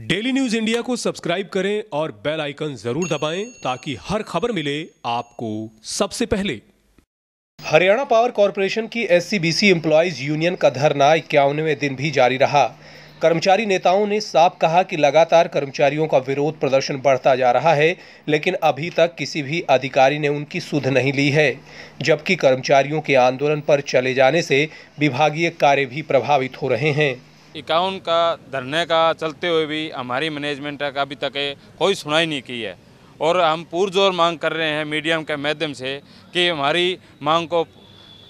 Daily news India को subscribe करें और बेल आइकन जरूर दबाएं ताकि हर खबर मिले आपको सबसे पहले। हरियाणा पावर कॉर्पोरेशन की एससीबीसी एम्प्लॉइज यूनियन का धरना 51वें दिन भी जारी रहा। कर्मचारी नेताओं ने साफ कहा कि लगातार कर्मचारियों का विरोध प्रदर्शन बढ़ता जा रहा है, लेकिन अभी तक किसी भी अधिकारी ने उनकी सुध नहीं ली है, जबकि कर्मचारियों के आंदोलन पर चले जाने से विभागीय कार्य भी प्रभावित हो रहे हैं। 51 का धरने का चलते हुए भी हमारी मैनेजमेंट का अभी तक कोई सुनाई नहीं की है और हम पुरजोर मांग कर रहे हैं मीडियम के माध्यम से कि हमारी मांग को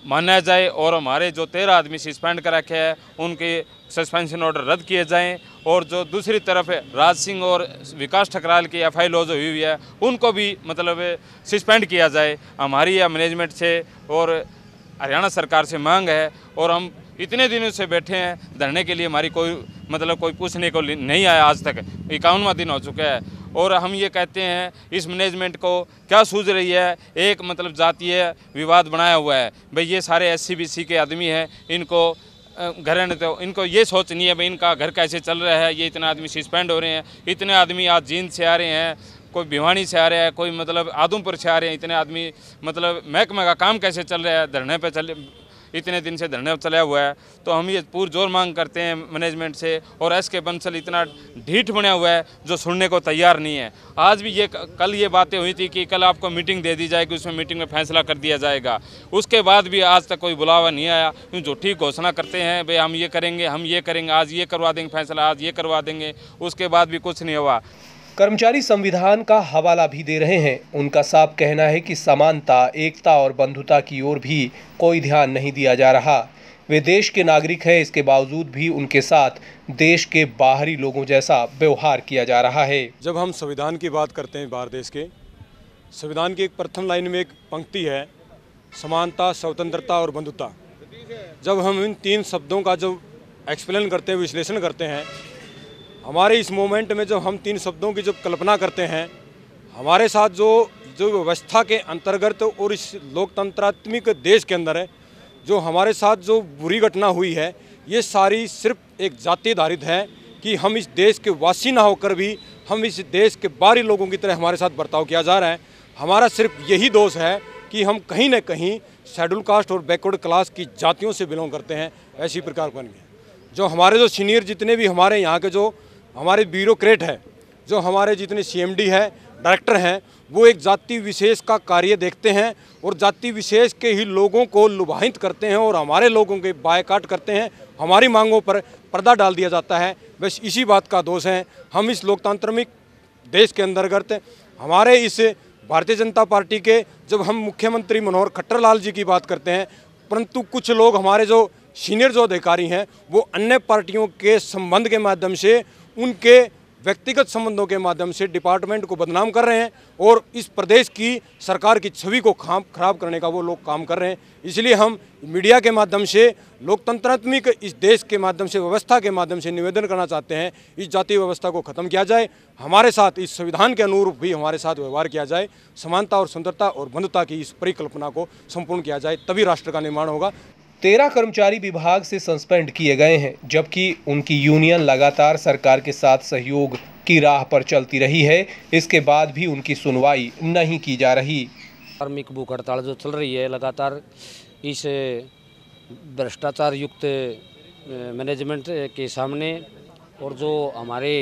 माना जाए और हमारे जो 13 आदमी सस्पेंड कर रखे हैं उनके सस्पेंशन ऑर्डर रद्द किए जाएं और जो दूसरी तरफ राज सिंह और विकास ठकराल की एफआई लॉज हुई हुई है उनको भी सस्पेंड किया जाए। हमारी यह मैनेजमेंट से और हरियाणा सरकार से मांग है और हम इतने दिनों से बैठे हैं धरने के लिए, हमारी कोई पूछने को नहीं आया। आज तक 51वां दिन हो चुका है और हम ये कहते हैं इस मैनेजमेंट को क्या सूझ रही है। एक जातीय विवाद बनाया हुआ है भाई, ये सारे एससीबीसी के आदमी हैं, इनको घर तो इनको ये सोच नहीं है भाई इनका घर कैसे चल रहा है। ये इतने आदमी सस्पेंड हो रहे हैं, इतने आदमी आज जींद से आ रहे हैं, कोई भिवानी से आ रहा है, कोई आदमपुर से आ रहे हैं, इतने आदमी महकमे का काम कैसे चल रहा है। धरने पे इतने दिन से धरने चला हुआ है, तो हम ये पुरजोर मांग करते हैं मैनेजमेंट से। और एस के बंसल इतना ढीठ बना हुआ है जो सुनने को तैयार नहीं है। आज भी कल ये बातें हुई थी कि कल आपको मीटिंग दे दी जाएगी, उसमें मीटिंग में फैसला कर दिया जाएगा। उसके बाद भी आज तक कोई बुलावा नहीं आया। क्यों झूठी घोषणा करते हैं भाई हम ये करेंगे, हम ये करेंगे, आज ये करवा देंगे फैसला, आज ये करवा देंगे, उसके बाद भी कुछ नहीं हुआ। कर्मचारी संविधान का हवाला भी दे रहे हैं। उनका साफ कहना है कि समानता, एकता और बंधुता की ओर भी कोई ध्यान नहीं दिया जा रहा। वे देश के नागरिक हैं, इसके बावजूद भी उनके साथ देश के बाहरी लोगों जैसा व्यवहार किया जा रहा है। जब हम संविधान की बात करते हैं, बाहर देश के संविधान की एक प्रथम लाइन में एक पंक्ति है, समानता, स्वतंत्रता और बंधुता। जब हम इन तीन शब्दों का जब एक्सप्लेन करते हैं, विश्लेषण करते हैं, हमारे इस मोमेंट में जब हम तीन शब्दों की जब कल्पना करते हैं, हमारे साथ जो व्यवस्था के अंतर्गत और इस लोकतंत्रात्मक देश के अंदर है जो हमारे साथ जो बुरी घटना हुई है, ये सारी सिर्फ एक जाति आधारित है कि हम इस देश के वासी ना होकर भी हम इस देश के बाहरी लोगों की तरह हमारे साथ बर्ताव किया जा रहा है। हमारा सिर्फ यही दोष है कि हम कहीं न कहीं शेड्यूल कास्ट और बैकवर्ड क्लास की जातियों से बिलोंग करते हैं। ऐसी प्रकार बन गए जो हमारे जो सीनियर जितने भी हमारे यहाँ के जो हमारे ब्यूरोक्रेट है, जो हमारे जितने सीएमडी है, डायरेक्टर हैं, वो एक जाति विशेष का कार्य देखते हैं और जाति विशेष के ही लोगों को लुभायित करते हैं और हमारे लोगों के बायकाट करते हैं। हमारी मांगों पर पर्दा डाल दिया जाता है। बस इसी बात का दोष है। हम इस लोकतांत्रिक देश के अंतर्गत हमारे इस भारतीय जनता पार्टी के जब हम मुख्यमंत्री मनोहर खट्टर जी की बात करते हैं, परंतु कुछ लोग हमारे जो सीनियर जो अधिकारी हैं वो अन्य पार्टियों के संबंध के माध्यम से, उनके व्यक्तिगत संबंधों के माध्यम से डिपार्टमेंट को बदनाम कर रहे हैं और इस प्रदेश की सरकार की छवि को खराब करने का वो लोग काम कर रहे हैं। इसलिए हम मीडिया के माध्यम से, लोकतंत्रात्मक इस देश के माध्यम से, व्यवस्था के माध्यम से निवेदन करना चाहते हैं इस जातीय व्यवस्था को ख़त्म किया जाए, हमारे साथ इस संविधान के अनुरूप भी हमारे साथ व्यवहार किया जाए, समानता और स्वतंत्रता और बंधुता की इस परिकल्पना को संपूर्ण किया जाए, तभी राष्ट्र का निर्माण होगा। 13 कर्मचारी विभाग से सस्पेंड किए गए हैं, जबकि उनकी यूनियन लगातार सरकार के साथ सहयोग की राह पर चलती रही है। इसके बाद भी उनकी सुनवाई नहीं की जा रही। कार्मिक भूख हड़ताल जो चल रही है लगातार, इस भ्रष्टाचार युक्त मैनेजमेंट के सामने और जो हमारे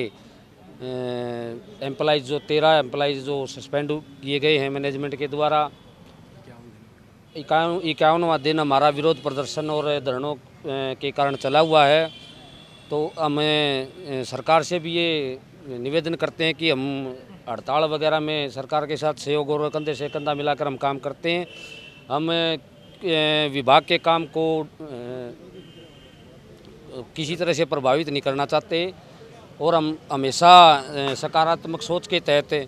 एम्प्लॉइज जो 13 एम्प्लॉइज जो सस्पेंड किए गए हैं मैनेजमेंट के द्वारा, 51वां दिन हमारा विरोध प्रदर्शन और धरनों के कारण चला हुआ है। तो हम सरकार से भी ये निवेदन करते हैं कि हम हड़ताल वगैरह में सरकार के साथ सहयोग और कंधे से कंधा मिलाकर हम काम करते हैं। हम विभाग के काम को किसी तरह से प्रभावित नहीं करना चाहते और हम हमेशा सकारात्मक सोच के तहत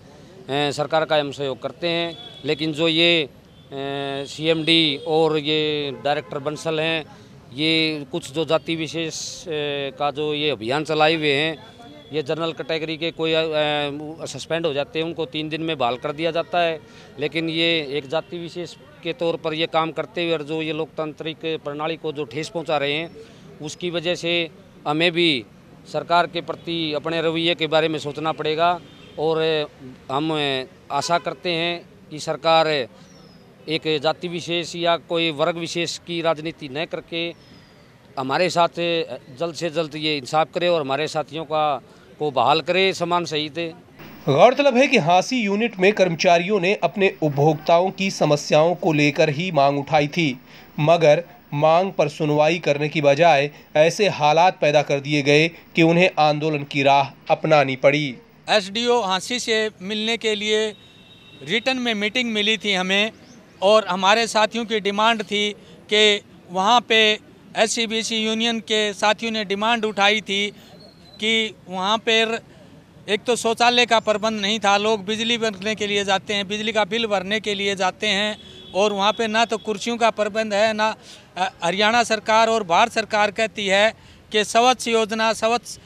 सरकार का हम सहयोग करते हैं। लेकिन जो ये सीएमडी और ये डायरेक्टर बंसल हैं, ये कुछ जो जाति विशेष का जो ये अभियान चलाए हुए हैं, ये जनरल कैटेगरी के कोई सस्पेंड हो जाते हैं, उनको 3 दिन में बहाल कर दिया जाता है। लेकिन ये एक जाति विशेष के तौर पर ये काम करते हुए और जो ये लोकतांत्रिक प्रणाली को जो ठेस पहुंचा रहे हैं, उसकी वजह से हमें भी सरकार के प्रति अपने रवैये के बारे में सोचना पड़ेगा और हम आशा करते हैं कि सरकार एक जाति विशेष या कोई वर्ग विशेष की राजनीति न करके हमारे साथ जल्द से जल्द ये इंसाफ करे और हमारे साथियों को बहाल करे समान सहित। गौरतलब है कि हांसी यूनिट में कर्मचारियों ने अपने उपभोक्ताओं की समस्याओं को लेकर ही मांग उठाई थी, मगर मांग पर सुनवाई करने की बजाय ऐसे हालात पैदा कर दिए गए कि उन्हें आंदोलन की राह अपनानी पड़ी। एसडीओ हांसी से मिलने के लिए रिटर्न में मीटिंग मिली थी हमें, और हमारे साथियों की डिमांड थी कि वहाँ पे एससीबीसी यूनियन के साथियों ने डिमांड उठाई थी कि वहाँ पर एक तो शौचालय का प्रबंध नहीं था, लोग बिजली भरने के लिए जाते हैं, बिजली का बिल भरने के लिए जाते हैं, और वहाँ पे ना तो कुर्सियों का प्रबंध है, ना हरियाणा सरकार और भारत सरकार कहती है कि स्वच्छ योजना स्वच्छ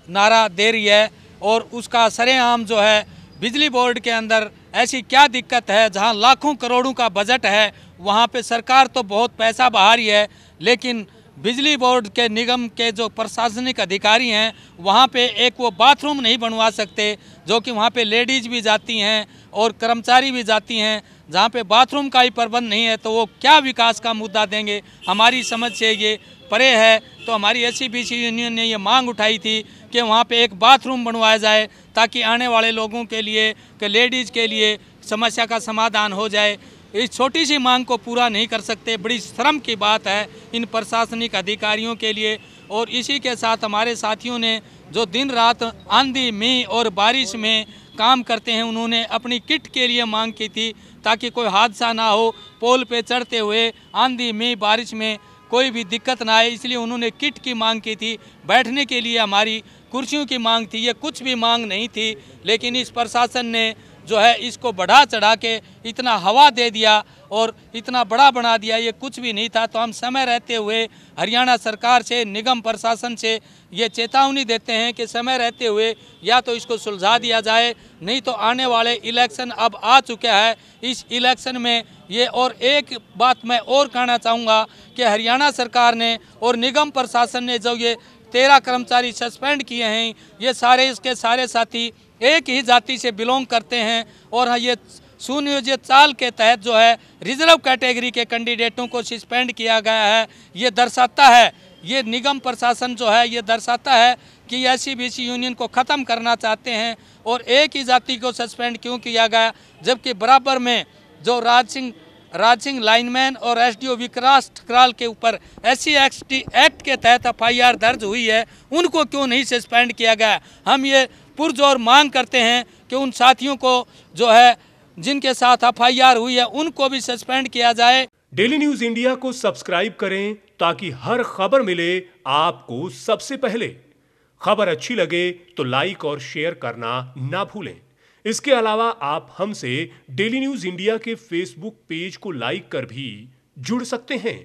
नारा दे रही है, और उसका सरेआम जो है बिजली बोर्ड के अंदर ऐसी क्या दिक्कत है जहाँ लाखों करोड़ों का बजट है, वहाँ पे सरकार तो बहुत पैसा बहा रही है, लेकिन बिजली बोर्ड के निगम के जो प्रशासनिक अधिकारी हैं वहाँ पे एक वो बाथरूम नहीं बनवा सकते, जो कि वहाँ पे लेडीज़ भी जाती हैं और कर्मचारी भी जाती हैं, जहाँ पे बाथरूम का ही प्रबंध नहीं है तो वो क्या विकास का मुद्दा देंगे। हमारी समझ से ये परे है। तो हमारी एससीबीसी यूनियन ने ये मांग उठाई थी कि वहाँ पे एक बाथरूम बनवाया जाए ताकि आने वाले लोगों के लिए, कि लेडीज़ के लिए समस्या का समाधान हो जाए। इस छोटी सी मांग को पूरा नहीं कर सकते, बड़ी शर्म की बात है इन प्रशासनिक अधिकारियों के लिए। और इसी के साथ हमारे साथियों ने जो दिन रात आंधी मींह और बारिश में काम करते हैं, उन्होंने अपनी किट के लिए मांग की थी ताकि कोई हादसा ना हो, पोल पे चढ़ते हुए आंधी मींह बारिश में कोई भी दिक्कत ना आए, इसलिए उन्होंने किट की मांग की थी। बैठने के लिए हमारी कुर्सियों की मांग थी, ये कुछ भी मांग नहीं थी। लेकिन इस प्रशासन ने जो है इसको बढ़ा चढ़ा के इतना हवा दे दिया और इतना बड़ा बना दिया, ये कुछ भी नहीं था। तो हम समय रहते हुए हरियाणा सरकार से, निगम प्रशासन से ये चेतावनी देते हैं कि समय रहते हुए या तो इसको सुलझा दिया जाए, नहीं तो आने वाले इलेक्शन अब आ चुका है, इस इलेक्शन में ये। और एक बात मैं और कहना चाहूँगा कि हरियाणा सरकार ने और निगम प्रशासन ने जो ये 13 कर्मचारी सस्पेंड किए हैं, ये सारे इसके सारे साथी एक ही जाति से बिलोंग करते हैं, और ये सुनियोजित चाल के तहत जो है रिजर्व कैटेगरी के कैंडिडेटों को सस्पेंड किया गया है। ये दर्शाता है, ये निगम प्रशासन जो है ये दर्शाता है कि एससीबीसी यूनियन को ख़त्म करना चाहते हैं। और एक ही जाति को सस्पेंड क्यों किया गया, जबकि बराबर में जो राज सिंह लाइनमैन और एसडीओ विकास ठकराल के ऊपर SC/ST एक्ट के तहत FIR दर्ज हुई है, उनको क्यों नहीं सस्पेंड किया गया। हम ये पुरजोर मांग करते हैं कि उन साथियों को जो है जिनके साथ FIR हुई है उनको भी सस्पेंड किया जाए। डेली न्यूज इंडिया को सब्सक्राइब करें ताकि हर खबर मिले आपको सबसे पहले। खबर अच्छी लगे तो लाइक और शेयर करना ना भूलें। इसके अलावा आप हमसे डेली न्यूज इंडिया के फेसबुक पेज को लाइक कर भी जुड़ सकते हैं।